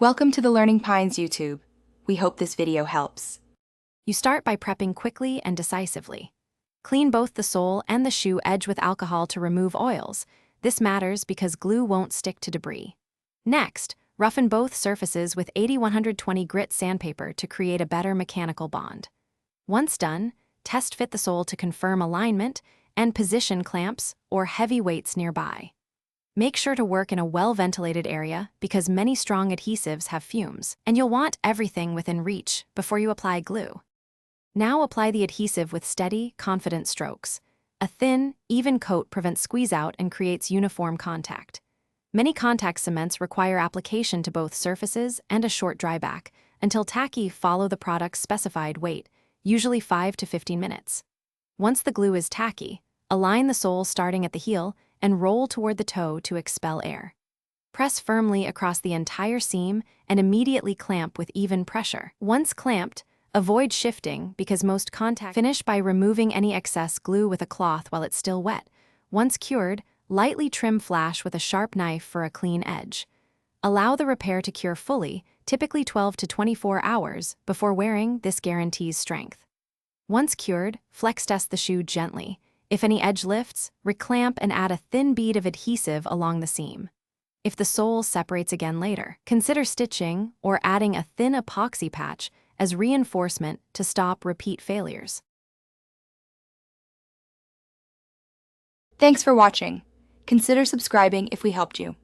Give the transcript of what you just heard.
Welcome to the Learning Pines YouTube. We hope this video helps. You start by prepping quickly and decisively. Clean both the sole and the shoe edge with alcohol to remove oils. This matters because glue won't stick to debris. Next, roughen both surfaces with 80-120 grit sandpaper to create a better mechanical bond. Once done, test fit the sole to confirm alignment and position clamps or heavy weights nearby. Make sure to work in a well-ventilated area because many strong adhesives have fumes, and you'll want everything within reach before you apply glue. Now apply the adhesive with steady, confident strokes. A thin, even coat prevents squeeze-out and creates uniform contact. Many contact cements require application to both surfaces and a short dryback until tacky follow the product's specified weight, usually 5 to 15 minutes. Once the glue is tacky, align the sole starting at the heel and roll toward the toe to expel air. Press firmly across the entire seam and immediately clamp with even pressure. Once clamped, avoid shifting because most contact finish by removing any excess glue with a cloth while it's still wet. Once cured, lightly trim flash with a sharp knife for a clean edge. Allow the repair to cure fully, typically 12 to 24 hours, before wearing. This guarantees strength. Once cured, flex test the shoe gently. If any edge lifts, reclamp and add a thin bead of adhesive along the seam. If the sole separates again later, consider stitching or adding a thin epoxy patch as reinforcement to stop repeat failures. Thanks for watching. Consider subscribing if we helped you.